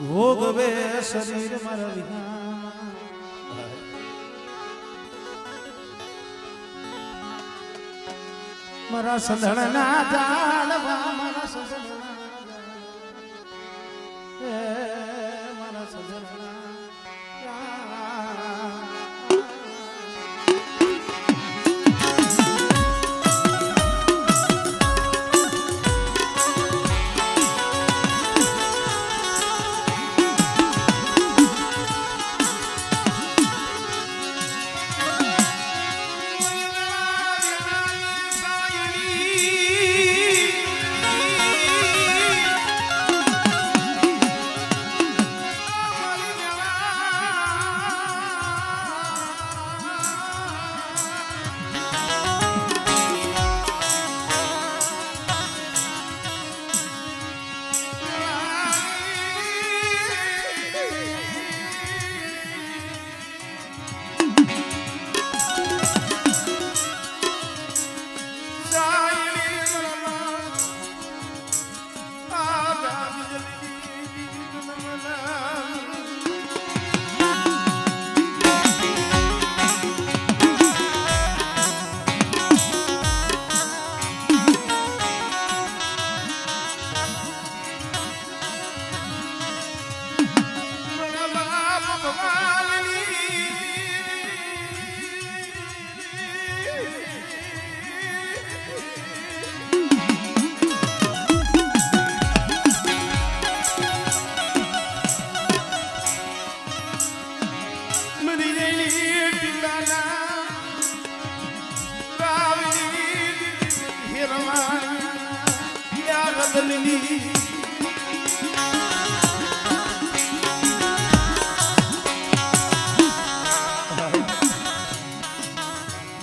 ભોગવે શરીર મારા મારા સંધણના જાળવા મારા સંધણના મારા સંધણના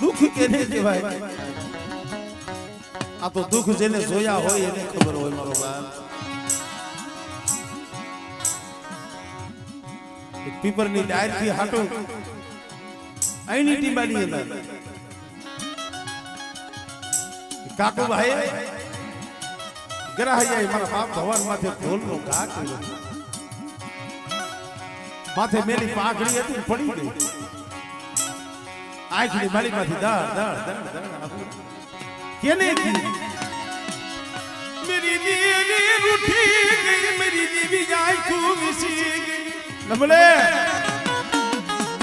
દુઃખ કેને કહેવાય? આ તો દુઃખ જેને જોયા હોય એને ખબર હોય મારો બાપ. પીપરની ડાયર થી હાટો આઈની ટીબાની હતા કાકુ ભાઈ ગરાહૈયા મારા બાપ ભગવાન માથે ઢોલનો ઘા કર્યો, માથે મેલી પાઘડી હતી પડી ગઈ, આંખની માલીમાંથી દળ દળ દળ દળ કેને કી મેરી દીવી રૂઠી ગઈ, મેરી દીવી આંખો વિસી ગઈ. લમલે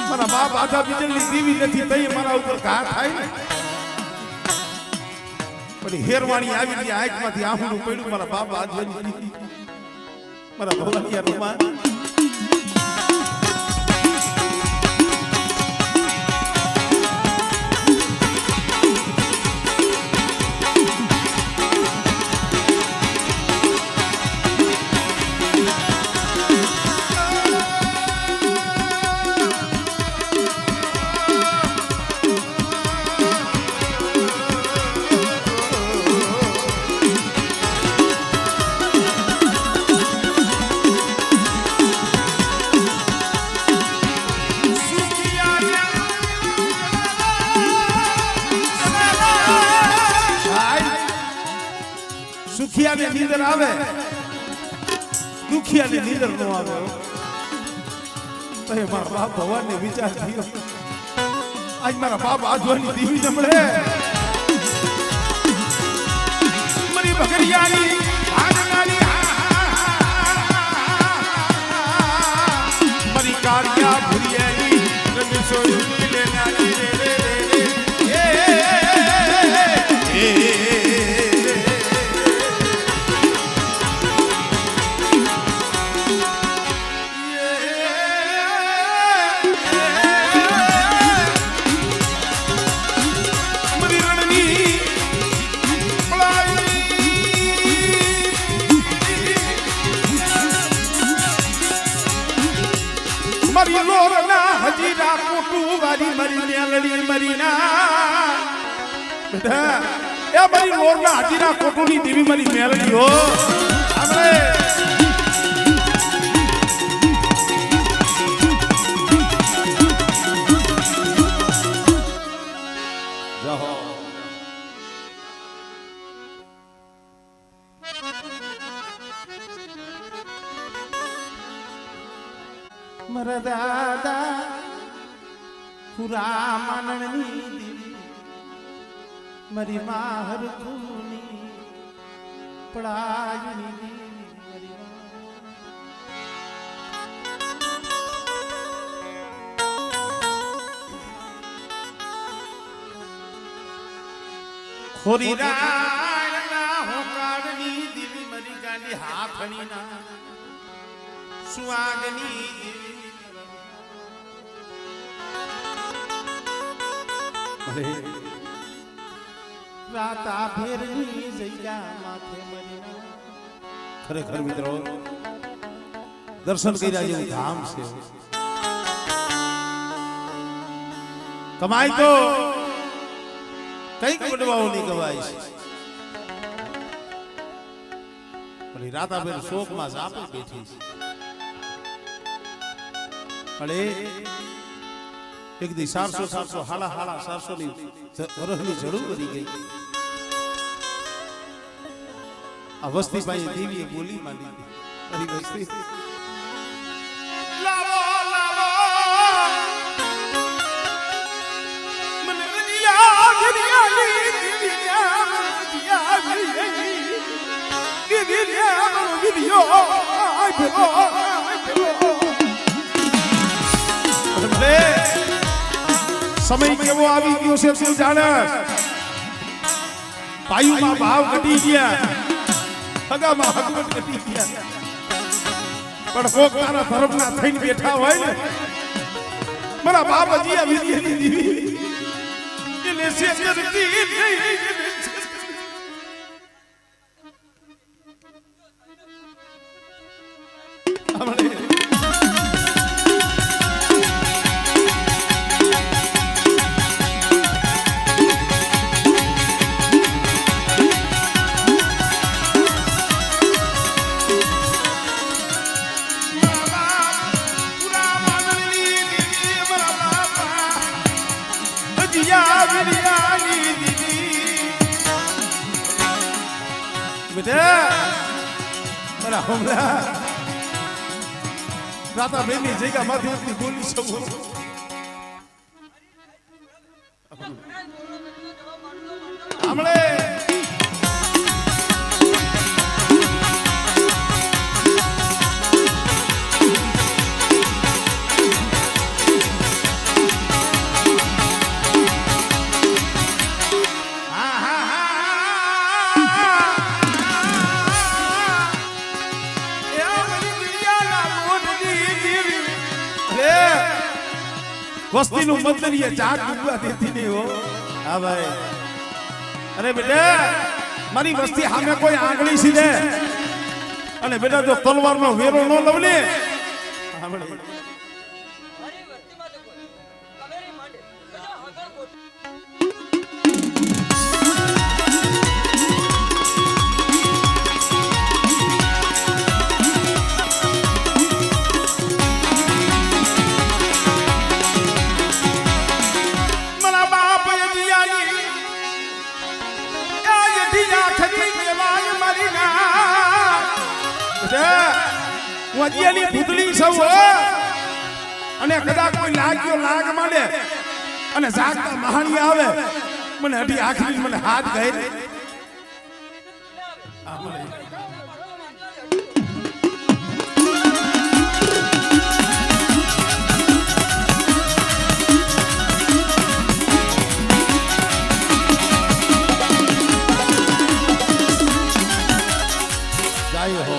મારા બાપ આધા બીજલની દીવી નથી તઈ મારા ઉપર ઘા થાય ને. પણ હેરવાણી આવી ગઈ આંખમાંથી આંખનું પડ્યું, મારા બાપ આજવાની મારા ભગવાનિયા રૂમા સુખિયાને નીંદર આવે, દુખિયાને નીંદર ન આવે. તો મારા બાપ ભગવાનને વિચાર થયો આજ મારા બાપ આજવાની દીવી જમણે મારી ભગરિયાની ભાગનાની મારી કાળિયા ભુરિયાની રંગ સોયની લેનારી રે રે રે મારી લોરના હજીરા કોટું વારી મારી મેલડી મરીના બેટા એ મારી લોરના હજીરા કોટુની દેવી મારી મેલડી હો આપણે મારા દાદા પુરા માનણની દીવી મારી માહર ખૂની પડાયુની દીવી મારી ખોરી રાયના હોકારની દીવી મારી ગાંડી હાથણીના સુવાગની રાતા ફેરની જગ્યા માથે મરીના ખરેખર મિત્રો દર્શન કર્યા જેવું ધામ છે કમાઈ તો કઈક વડવાઓ ની કવાય છે પણ રાતા ફેર શોકમાં સાપે બેઠી છે અરે એક દી 400 હાલા 400 ની વરહની જડું કરી ગઈ આ વસ્તી પાસે દેવીએ બોલી માંડી મારી વસ્તી લાવો લાવો મને દિયા દિયાલી દિયા વિડિયો સમય કેવો આવી ગયો છે તું જાણે પાયુમાં ભાવ ઘટી ગયા હગામાં હગવટ ઘટી ગયા પણ કોક તારા ધર્મના થઈને બેઠા હોય ને મારા બાપજી આ વિધિની દીવી કે લેસે કરતી આપણે મારા હોમલા રાતા બેની જગ્યા માંથી બોલી શકું હમણે વસ્તી નું મંદિર ચાક ડૂબવા દેતી નહીં હો હા ભાઈ અરે બેટા મારી વસ્તી સામે કોઈ આંગળી સીધે અને બેટા જો તલવારનો વેરો ન લવ ને ભૂતલી સૌ અને કદાચ કોઈ લાગ્યો લાગ માંડે અને જાગતા મહાણી આવે મને અઢી આખરી મને હાથ ગઈ જાય હો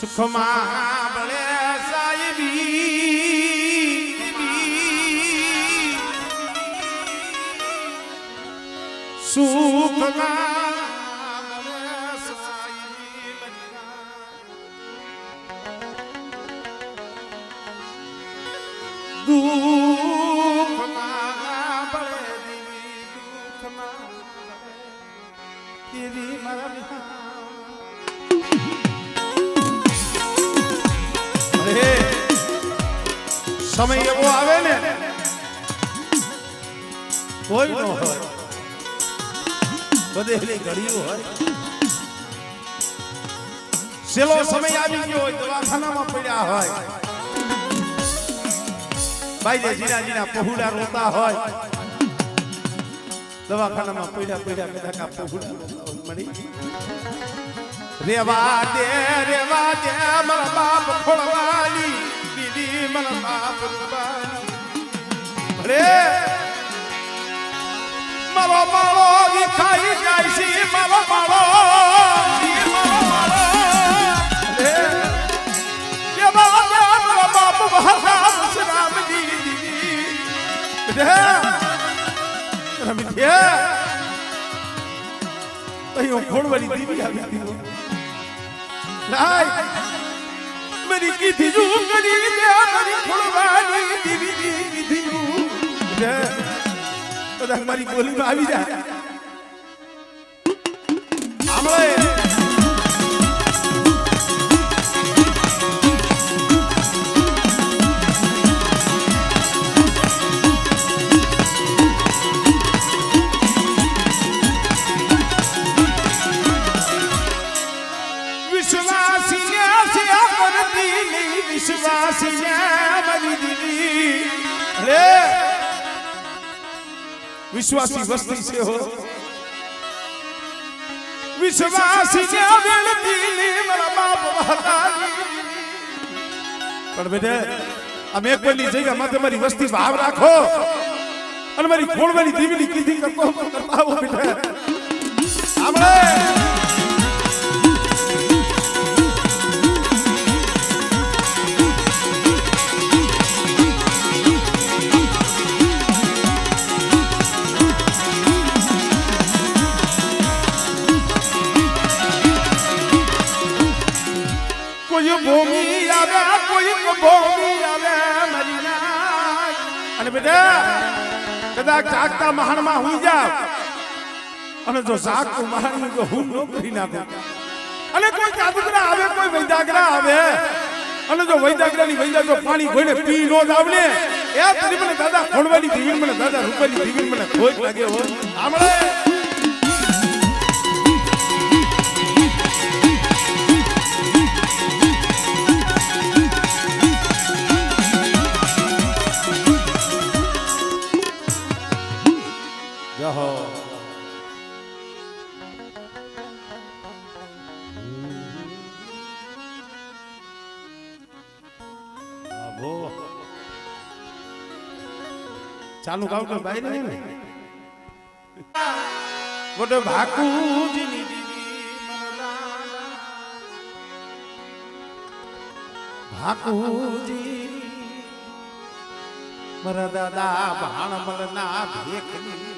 સુખમાં ભલે સાહેબી સુખમાં ભલે સાહેબી દુઃખમાં બળે દીવી દુઃખમાં તેરી મારા અરે સમય એવો આવે ને કોઈ ન હોય બધેલી ઘડીઓ હોય છેલ્લો સમય આવી ગયો હોય દવાખાનામાં પડ્યા હોય ભાઈ જીના જીના પહોળા રોતા હોય દવાખાનામાં પડ્યા કદાચ પહોળા મળી રેવા દે મારા બાપ ખોળવાની દીદી મારા બાપ રૂપાની અરે મારો માળો વિખાઈ જાય છે મારો માળો મારા બાપ મહારાજ રામજી ખોડવાની દીવી આવી હતી मेरी की थी जो करी दे मेरी खुलवानी दीदी दीदी थी तो हमारी बोली में આવી જાય આપણે विश्वासी वस्ती से हो विश्वासी ने वेलती मारा बाप महारानी पर बेटे हम एक पल्ली जगह में तुम्हारी वस्ती भाव राखो और मेरी खोड़वाली दीवली कीधी करता हो बेटे हमरे कोई भूमि आवे कोई भूमि आवे मरीना अने बेटा कदाच जागता महान में हुई जाओ अने जो जागतो महान जो हुन नो करी नाखो अने कोई जादूगरा आवे कोई वैदागरा आवे अने जो वैदागरा नी वैदा जो पानी गोઈને पी नो जावने ए तरी મને દાદા ખોડવાની દીવીન મને દાદા રૂપાની દીવીન મને ખોટ લાગે હો આમળે જહો આવો ચાલુ ગાવ તો બાઈ ને વડો ભાકુજી ની દીવી મનલા ભાકુજી મારા દાદા ભાણ મલના ભેખની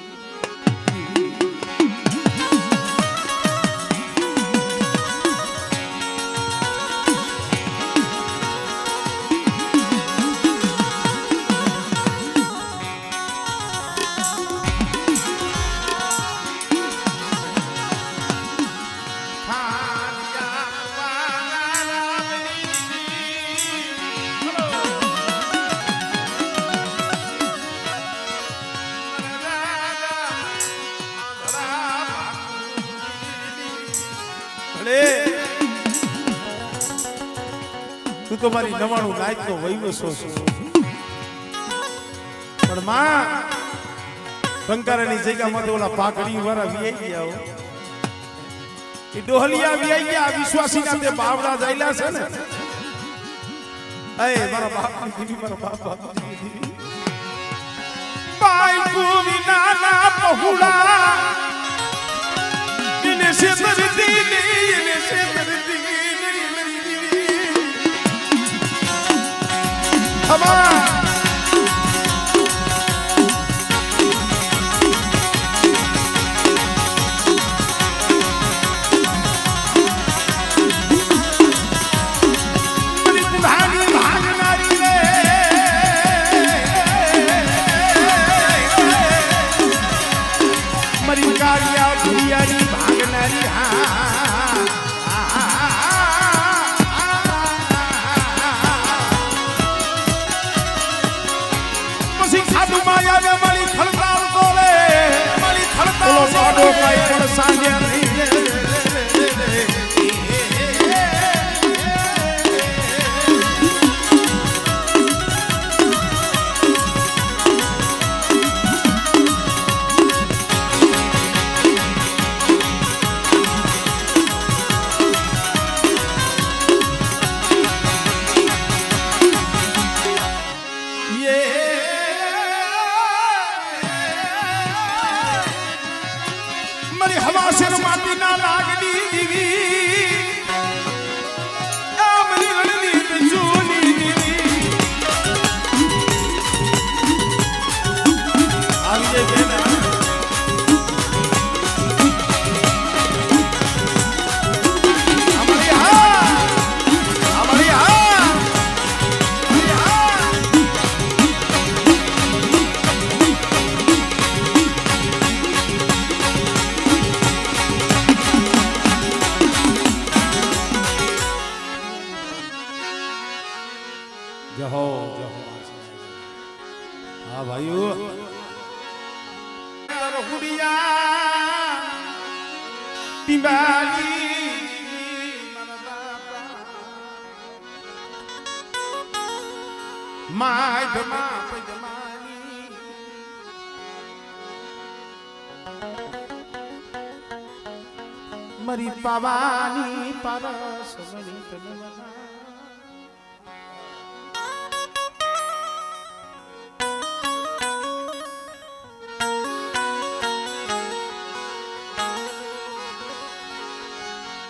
તું તો મારી 99 નાઈટ નો વૈવો છો પણ માં બંકારાની જગ્યામાં તો ઓલા પાકડી વાળા વીઆઈ ગયા હો એ ડોહલિયા વીઆઈ ગયા વિશ્વાસી ના તે બાવડા જાયલા છે ને એ મારા બાપ દીદી મારા બાપ દીદી પાઈ કુવી નાના પહુડા ઇને સે દરદી ઇને સે દરદી હમા સાધુ માયા ને મળી ખળતાલ બોલે મળી ખળતાલ સાડો કઈ પણ સાંજે નહીં हाँ भाइयों मरी पवानी परस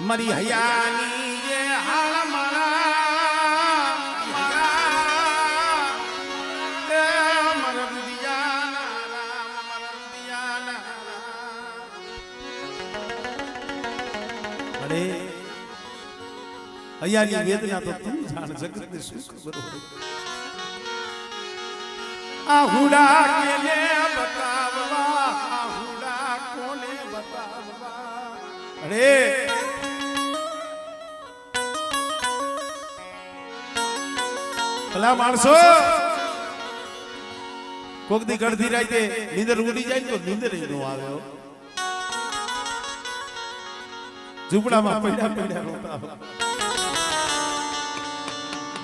मरी हयानी ये हाल मरा अरे हयानी वेदना तो तुम जान जगत में सुख बरोबर आहुड़ा के ले बतावा आहुड़ा कोने बतावा अरे ભલા માણસો કોક દી ગળધી રાતે નીંદર ઉડી જાય તો નીંદર નો આવે ઝૂંપડામાં પડ્યા પડ્યા રોતા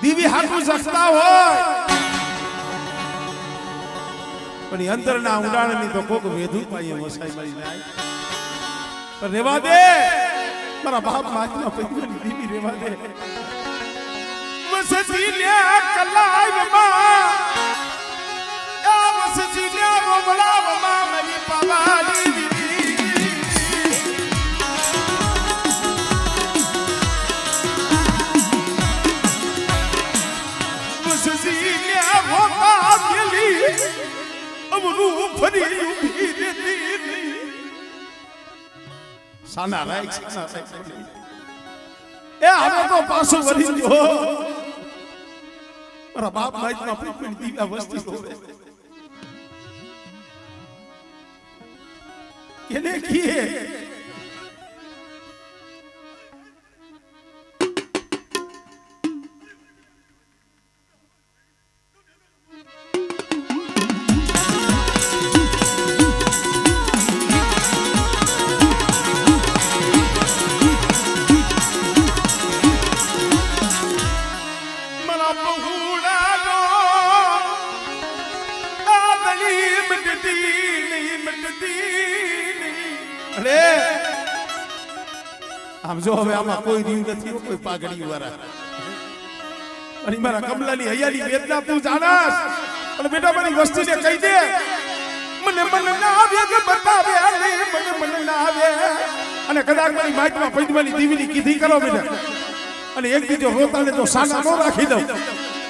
દીવી હાથું જખતા હોય પણ અંતરના ઉડાણની તો કોક વેધુ પાઈએ વસાઈ મળી જાય પણ રેવા દે મારા બાપ માથમાં પૈસાની દીવી રેવા દે વસસીલે કલાઈમાં વસસીલે રોબલામાં મરી પવાલી વસસીલે હોતા ગેલી અમરું ફરી ઉભી રહેતી સાના રાઈક એ હવે તો પાછો વળી ગયો મારા બાપ માઈમાં પીપળી દીવા વસ્તી હોવે કેને કીએ આમ જો હવે આમાં કોઈ રીવ નથી કોઈ પાઘડી વાળા અને મારા કમલાની હૈયાની વેદના તું જાણસ અને બેટા મારી વસ્તીને કહી દે મને મન ના આવે કે બતાવે મને ના આવે અને કદાચ મારી માઈકમાં પૈદવાની દીવીની કીધી કરો બેટા અને એક બીજો રોતાને તો સાના નો રાખી દઉં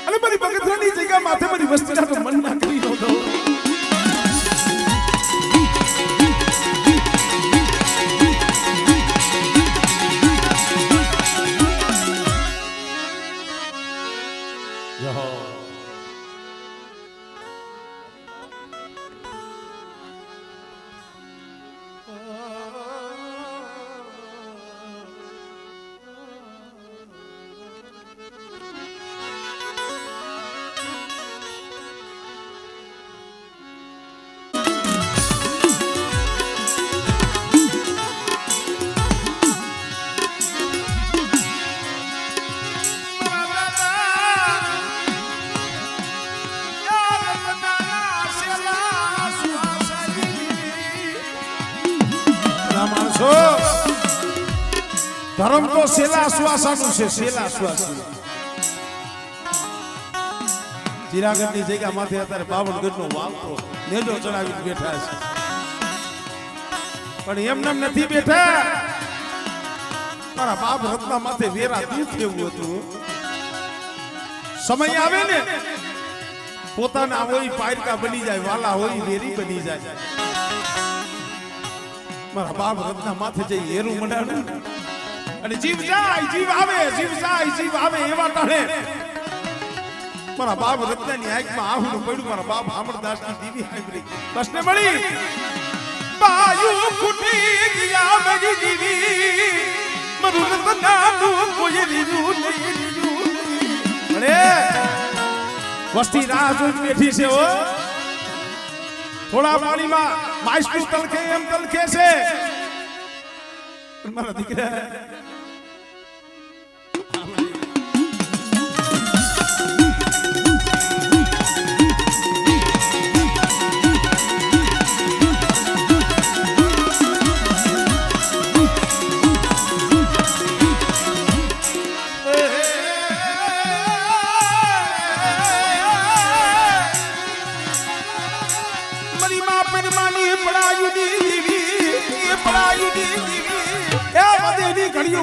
અને મારી બગતરાની જગ્યા માથે મારી વસ્તીના તો મન ના કરી દઉં છો ધર્મ તો સેલા શ્વાસાનું છે સેલા શ્વાસનું ચિરાગઢની જગ્યા માથે અત્યારે 52 ગજનો વાવતો નેજો ચડાવીને બેઠા છે પણ એમને નથી બેઠા મારા બાપ રત્ના માથે વેરા દુઃખ એવું હતું સમય આવે ને પોતાના હોય પાયરકા બની જાય વાલા હોય વેરી બની જાય મારા બાપ રત્ના માથે જઈ હેરું મંડાડું અને જીવ જાય જીવ આવે જીવ જાય જીવ આવે એવા ટાણે મારા બાપ રત્નાની આંખમાં આહુનું પડ્યું મારા બાપ અમરદાસની દીવી હાંભળી બસને મળી બાયુ ફૂટી ગયા મારી દીવી મરું રત્નાનું કોઈ લીધું નહીં અરે વસ્તી રાહ જોઈ બેઠી છે હો થોડા પાણીમાં માઈસ્ટુ તલખે એમ તલખે છે મારા દીકરા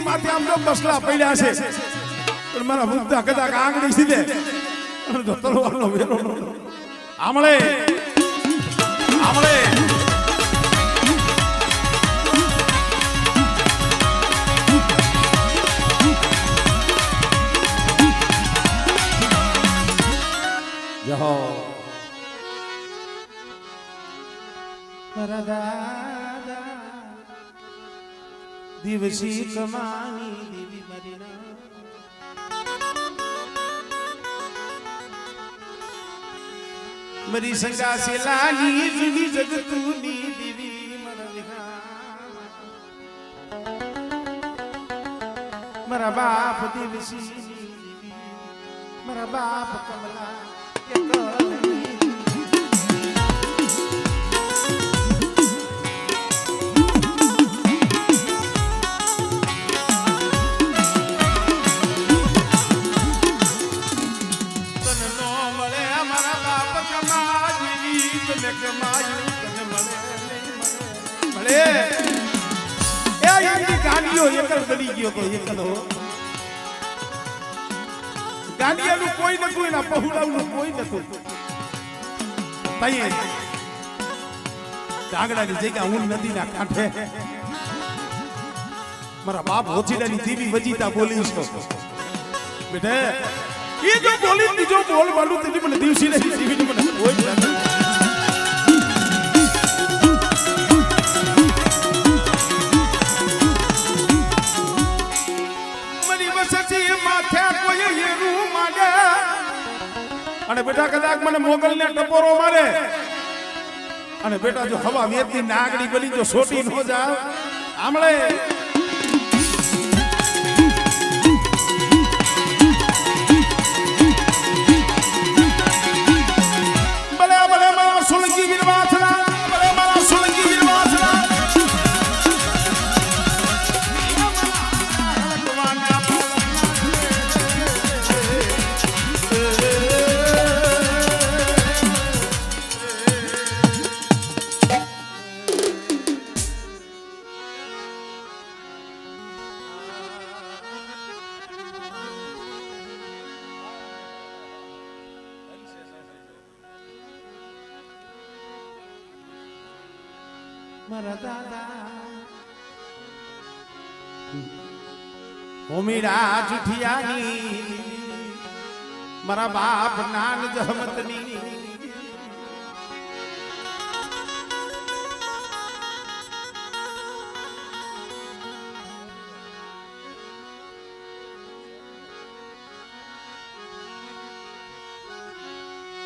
માથે આમ બસલા પડ્યા છે પણ મારા મુદ્દા કદાચ આંગળી સીધે તો તલવારનો વેરો આમળે આમળે જહો પરદાદા દિવસી કમાની દેવી મરીના મરી સંગા સે લાલી જુદી જગતુની દેવી મરવિના મારા બાપ દિવસી દેવી મારા બાપ કમલા ગાંડિયાનું કોઈ નતું એના પહોળાનું કોઈ નતું તઈએ ડાંગડાની જગ્યા હું નદીના કાંઠે મારા બાપ હોચીડાની દીવી વજીતા બોલી છો બેટા એ જો બોલી બીજો બોલ વાળું તેની મને દિવસી નહીં દીવી મને કોઈ નથી અને બેટા કદાચ મને મોગલ ને ટપોરો મારે અને બેટા જો હવા વેતી નાગડી બની જો સોટી ન જાવ આમળે ભલે ભલે મારા સોલંકી વીરવાસના ભલે મારા સોલંકી વીરવાસના મારા દાદા હોમીરા જુઠિયાની મારા બાપ નાન જહમતની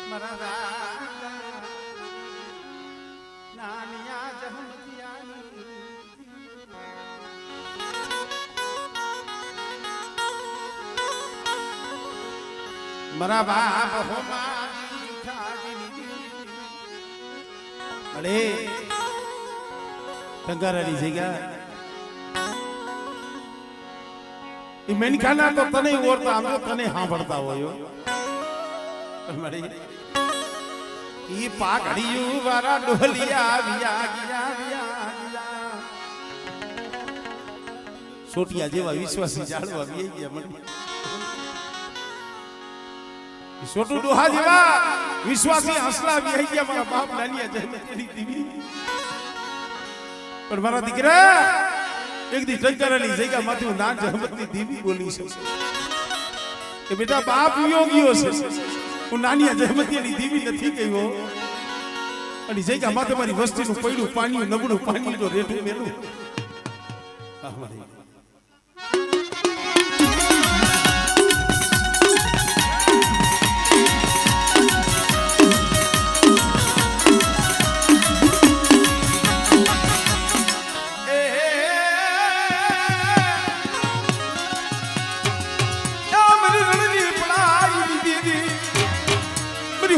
મારા દાદા નાનિયા જહમતિયાની મારા બાપ હોમાની ઠાડીની અરે ટંગારાની જગ્યા એ મેનખાના તો તને ઓરતા આમ તો તને સાંભળતા હોય ઈ પાઘડિયું વાળા ડોલિયા વિયા ગયા સોટિયા જેવા વિશ્વાસી જાળવા વી ગયા મને છોટું ડોહા જેવા વિશ્વાસી હસલા વી ગયા મારા બાપ નાનિયા જઈને તેરી દીવી પણ મારા દીકરા એક દી ટંકારાની જગ્યા માંથી હું નાન જહમતની દીવી બોલી છું કે બેટા બાપ યોગીઓ છે હું નાનિયા જહમતીની દીવી નથી ગયો અને જગ્યા માથે મારી વસ્તીનું પૈડું પાણી નબળું પાણી તો રેઠું મેલું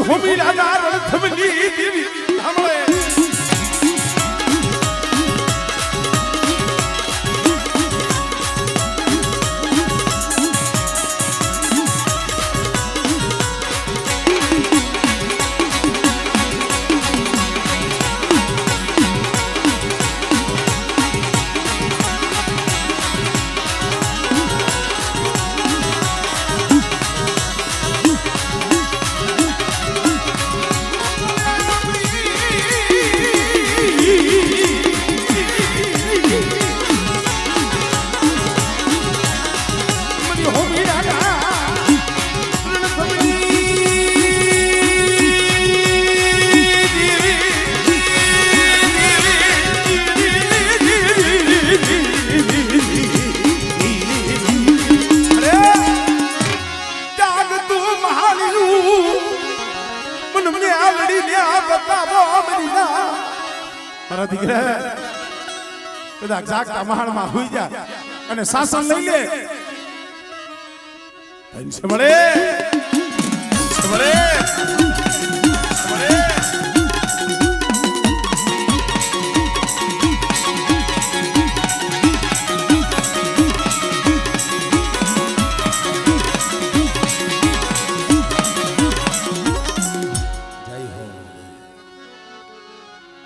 હોમી રાજા રણથમની દેવી સાંભળે મારા દીકરા કદાચ જાગતા મહાણમાં હોઈ જા અને શાસન લઈ લે મળે